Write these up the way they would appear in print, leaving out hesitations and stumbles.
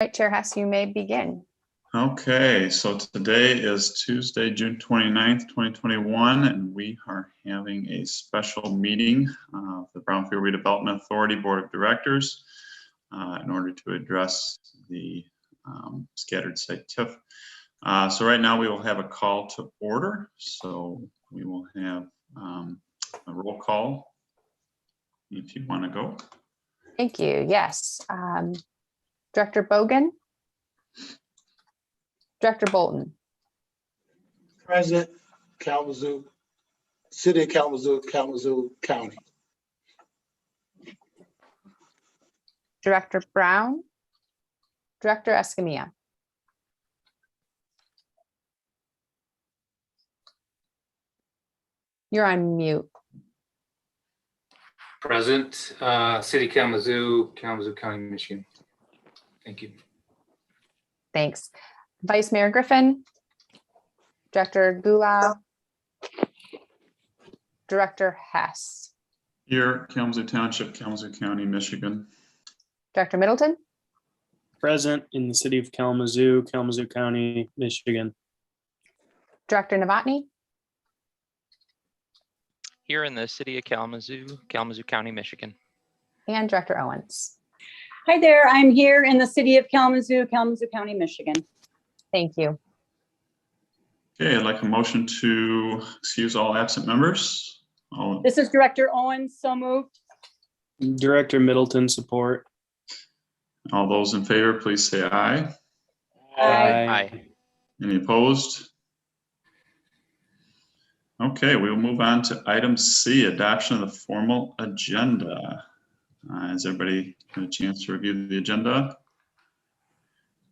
Right, Chair Hess, you may begin. Okay, so today is Tuesday, June 29th, 2021, and we are having a special meeting of the Brownfield Redevelopment Authority Board of Directors in order to address the scattered site TIF. So right now we will have a call to order. So we will have a roll call if you want to go. Thank you. Yes. Director Bogan. Director Bolton. President, Kalamazoo, City of Kalamazoo, Kalamazoo County. Director Brown. Director Escamilla. You're on mute. Present, City Kalamazoo, Kalamazoo County, Michigan. Thank you. Thanks. Vice Mayor Griffin. Director Gula. Director Hess. Here, Kalamazoo Township, Kalamazoo County, Michigan. Director Middleton. Present in the city of Kalamazoo, Kalamazoo County, Michigan. Director Novotny. Here in the city of Kalamazoo, Kalamazoo County, Michigan. And Director Owens. Hi there, I'm here in the city of Kalamazoo, Kalamazoo County, Michigan. Thank you. Okay, I'd like a motion to excuse all absent members. This is Director Owens, so moved. Director Middleton, support. All those in favor, please say aye. Aye. Any opposed? Okay, we will move on to item C, adoption of the formal agenda. Has everybody had a chance to review the agenda?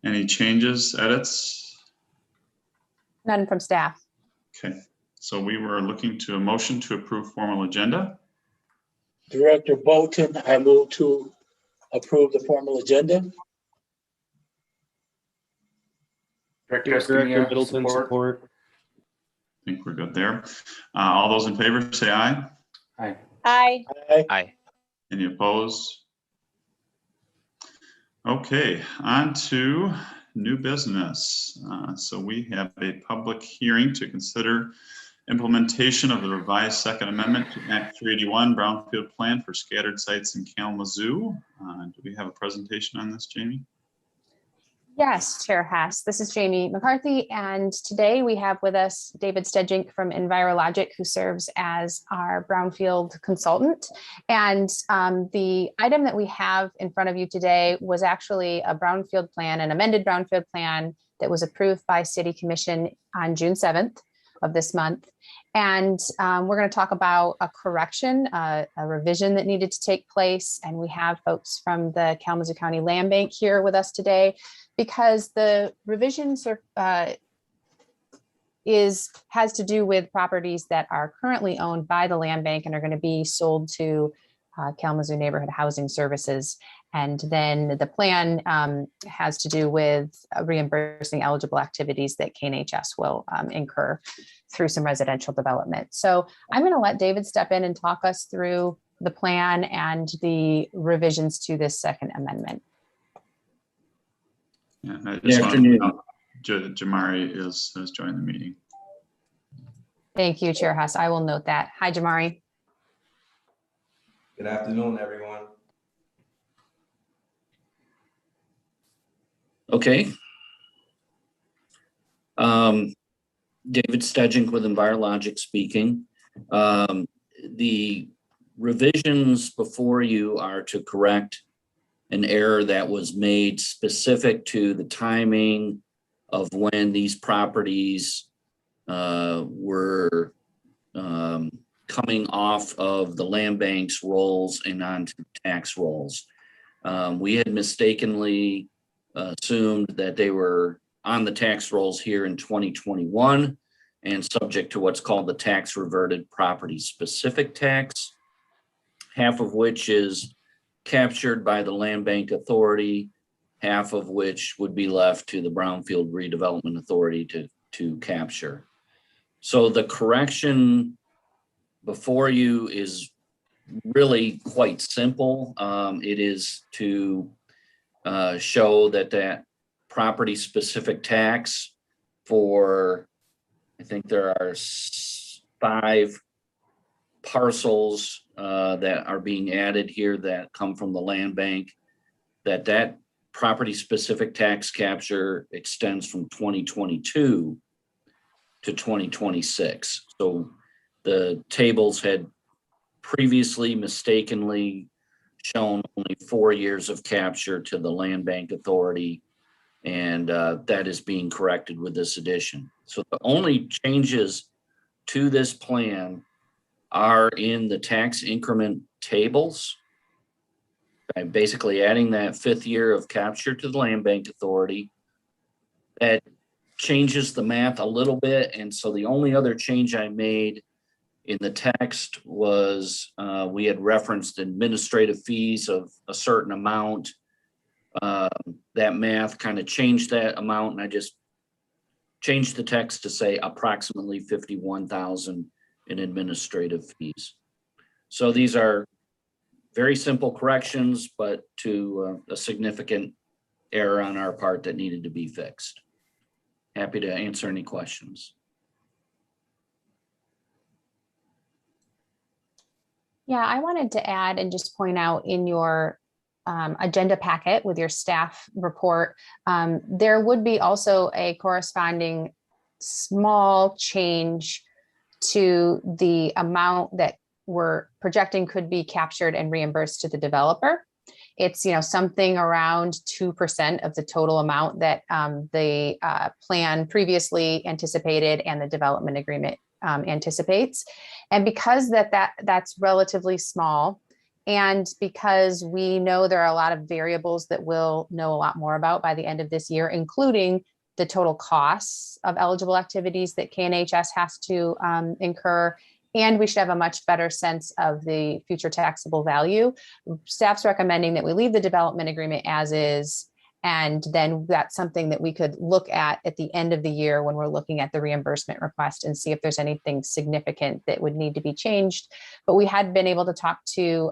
Any changes, edits? None from staff. Okay, so we were looking to a motion to approve formal agenda. Director Bolton, I move to approve the formal agenda. Director Middleton, support. I think we're good there. All those in favor say aye. Aye. Aye. Aye. Any opposed? Okay, on to new business. So we have a public hearing to consider implementation of the revised Second Amendment to Act 381 Brownfield Plan for scattered sites in Kalamazoo. Do we have a presentation on this, Jamie? Yes, Chair Hess. This is Jamie McCarthy, and today we have with us David Stedjink from Envirologic, who serves as our Brownfield consultant. And the item that we have in front of you today was actually a Brownfield plan, an amended Brownfield plan that was approved by City Commission on June 7th of this month. And we're going to talk about a correction, a revision that needed to take place. And we have folks from the Kalamazoo County Land Bank here with us today, because the revisions are, has to do with properties that are currently owned by the land bank and are going to be sold to Kalamazoo Neighborhood Housing Services. And then the plan has to do with reimbursing eligible activities that KNHS will incur through some residential development. So I'm going to let David step in and talk us through the plan and the revisions to this Second Amendment. Yeah, I just want to know Jamari has joined the meeting. Thank you, Chair Hess. I will note that. Hi, Jamari. Good afternoon, everyone. Okay. David Stedjink with Envirologic speaking. The revisions before you are to correct an error that was made specific to the timing of when these properties were coming off of the land bank's rolls and onto tax rolls. We had mistakenly assumed that they were on the tax rolls here in 2021 and subject to what's called the tax reverted property specific tax, half of which is captured by the Land Bank Authority, half of which would be left to the Brownfield Redevelopment Authority to capture. So the correction before you is really quite simple. It is to show that property specific tax for, I think there are 5 parcels that are being added here that come from the land bank, that property specific tax capture extends from 2022 to 2026. So the tables had previously mistakenly shown only 4 years of capture to the land bank authority, and that is being corrected with this addition. So the only changes to this plan are in the tax increment tables. I'm basically adding that 5th year of capture to the land bank authority. That changes the math a little bit, and so the only other change I made in the text was we had referenced administrative fees of a certain amount. That math kind of changed that amount, and I just changed the text to say approximately 51,000 in administrative fees. So these are very simple corrections, but to a significant error on our part that needed to be fixed. Happy to answer any questions. Yeah, I wanted to add and just point out in your agenda packet with your staff report, there would be also a corresponding small change to the amount that we're projecting could be captured and reimbursed to the developer. It's, something around 2% of the total amount that the plan previously anticipated and the development agreement anticipates. And because that's relatively small, and because we know there are a lot of variables that we'll know a lot more about by the end of this year, including the total costs of eligible activities that KNHS has to incur, and we should have a much better sense of the future taxable value. Staff's recommending that we leave the development agreement as is, and then that's something that we could look at the end of the year when we're looking at the reimbursement request and see if there's anything significant that would need to be changed. But we had been able to talk to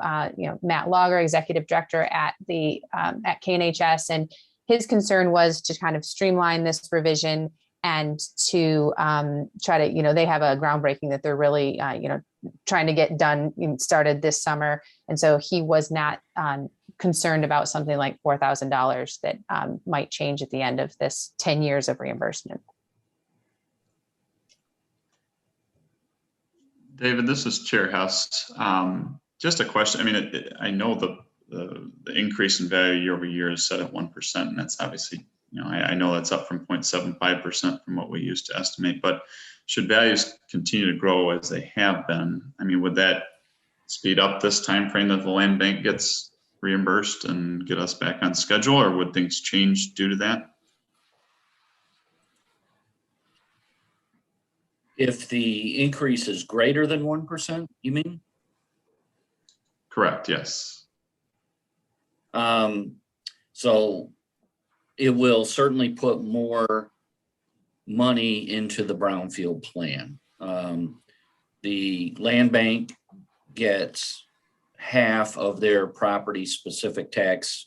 Matt Lager, executive director at KNHS, and his concern was to kind of streamline this revision and to try to, they have a groundbreaking that they're really, trying to get done, started this summer. And so he was not concerned about something like $4,000 that might change at the end of this 10 years of reimbursement. David, this is Chair Hess. Just a question. I mean, I know the increase in value year over year is set at 1%, and that's obviously, I know that's up from 0.75% from what we used to estimate, but should values continue to grow as they have been, I mean, would that speed up this time frame that the land bank gets reimbursed and get us back on schedule, or would things change due to that? If the increase is greater than 1%, you mean? Correct, yes. So it will certainly put more money into the Brownfield plan. The land bank gets half of their property specific tax,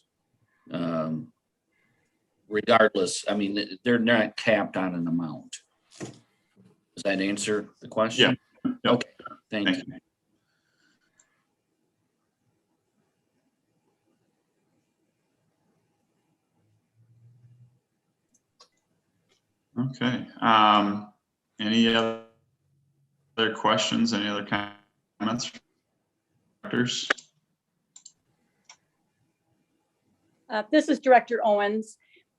regardless. I mean, they're not capped on an amount. Does that answer the question? Yeah. Okay, thank you. Okay. Any other questions? Any other comments? Directors? This is Director Owens.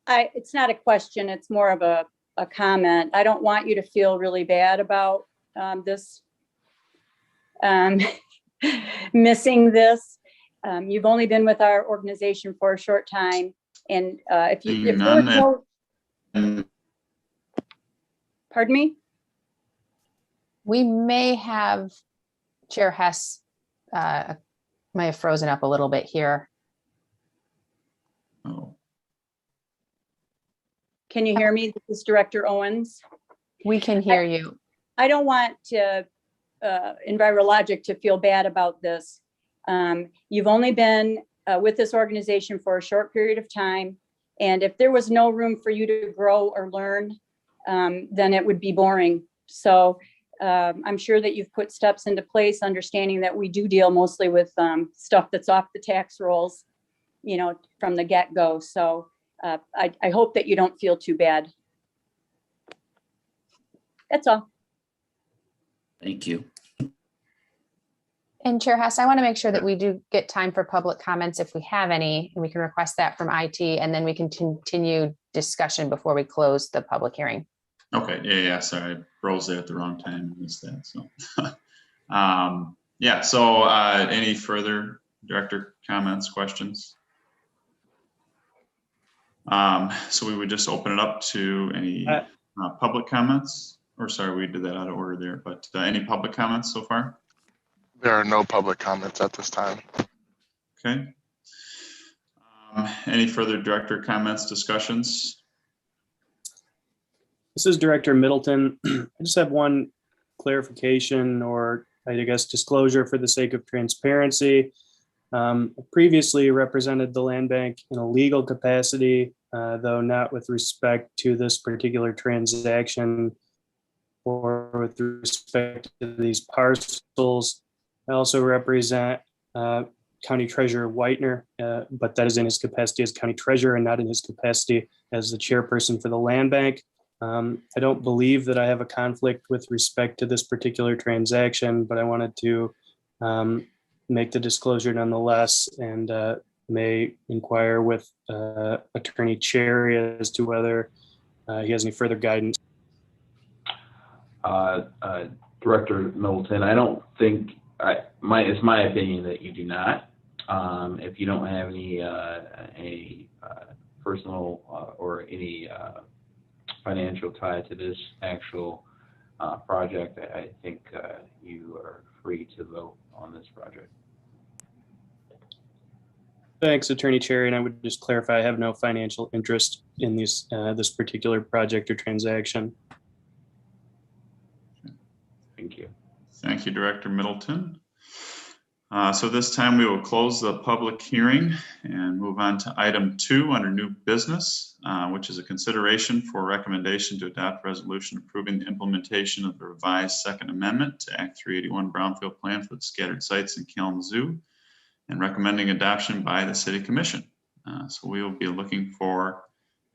It's not a question, it's more of a comment. I don't want you to feel really bad about this, missing this. You've only been with our organization for a short time. And if pardon me? We may have, Chair Hess may have frozen up a little bit here. Oh, Can you hear me? This is Director Owens. We can hear you. I don't want to Envirologic to feel bad about this. You've only been with this organization for a short period of time. And if there was no room for you to grow or learn, then it would be boring. So I'm sure that you've put steps into place, understanding that we do deal mostly with stuff that's off the tax rolls, from the get-go. So I hope that you don't feel too bad. That's all. Thank you. And Chair Hess, I want to make sure that we do get time for public comments if we have any, and we can request that from IT, and then we can continue discussion before we close the public hearing. Okay, yeah, sorry, I froze there at the wrong time, missed that, so. Yeah, so any further director comments, questions? So we would just open it up to any public comments, or sorry, we did that out of order there, but any public comments so far? There are no public comments at this time. Okay. Any further director comments, discussions? This is Director Middleton. I just have one clarification, or I guess disclosure for the sake of transparency. Previously represented the land bank in a legal capacity, though not with respect to this particular transaction or with respect to these parcels. I also represent County Treasurer Whitener, but that is in his capacity as County Treasurer and not in his capacity as the chairperson for the land bank. I don't believe that I have a conflict with respect to this particular transaction, but I wanted to make the disclosure nonetheless, and may inquire with Attorney Cherry as to whether he has any further guidance. Director Middleton, I don't think, it's my opinion that you do not. If you don't have any personal or any financial tie to this actual project, I think you are free to vote on this project. Thanks, Attorney Cherry, and I would just clarify, I have no financial interest in this particular project or transaction. Thank you. Thank you, Director Middleton. So this time we will close the public hearing and move on to item 2 under new business, which is a consideration for recommendation to adopt resolution approving the implementation of the revised Second Amendment to Act 381 Brownfield Plan for the scattered sites in Kalamazoo and recommending adoption by the City Commission. So we will be looking for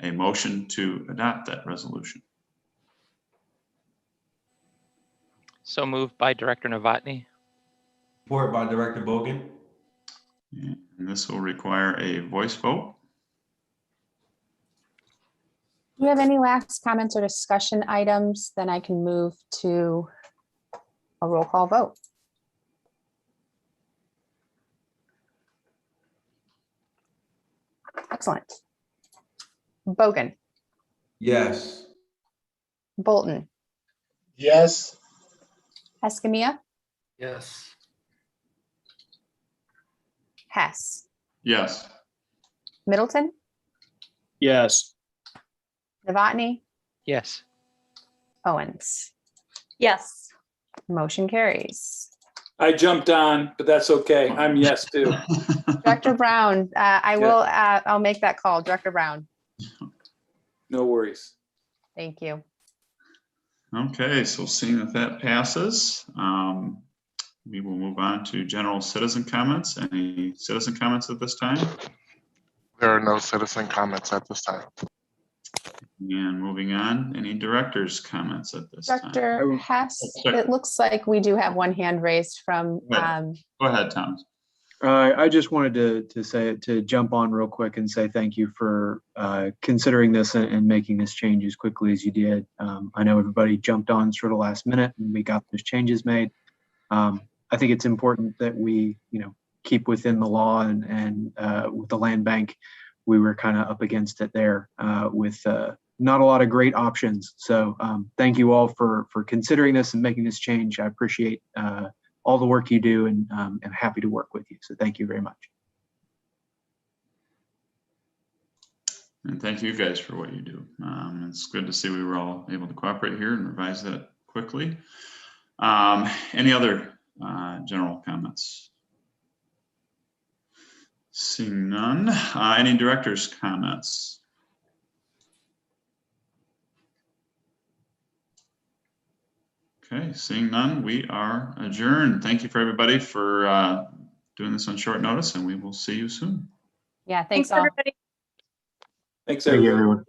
a motion to adopt that resolution. So moved by Director Novotny. Support by Director Bogan. And this will require a voice vote. Do you have any last comments or discussion items? Then I can move to a roll call vote. Excellent. Bogan, Yes. Bolton, Yes. Escamilla, Yes. Hess, Yes. Middleton, Yes. Novotny, Yes. Owens. Yes. Motion carries. I jumped on, but that's okay. I'm yes too. Director Brown, I'll make that call. Director Brown. No worries. Thank you. Okay, so seeing that passes, we will move on to general citizen comments. Any citizen comments at this time? There are no citizen comments at this time. And moving on, any director's comments at this time? Director Hess, it looks like we do have one hand raised from. Go ahead, Thomas. I just wanted to jump on real quick and say thank you for considering this and making this change as quickly as you did. I know everybody jumped on sort of last minute and we got those changes made. I think it's important that we, keep within the law and with the land bank, we were kind of up against it there with not a lot of great options. So thank you all for considering this and making this change. I appreciate all the work you do, and I'm happy to work with you. So thank you very much. And thank you guys for what you do. It's good to see we were all able to cooperate here and revise that quickly. Any other general comments? Seeing none. Any director's comments? Okay, seeing none, we are adjourned. Thank you for everybody for doing this on short notice, and we will see you soon. Yeah, Thanks, thanks all. everybody. Thanks, Thank you, everyone. everyone.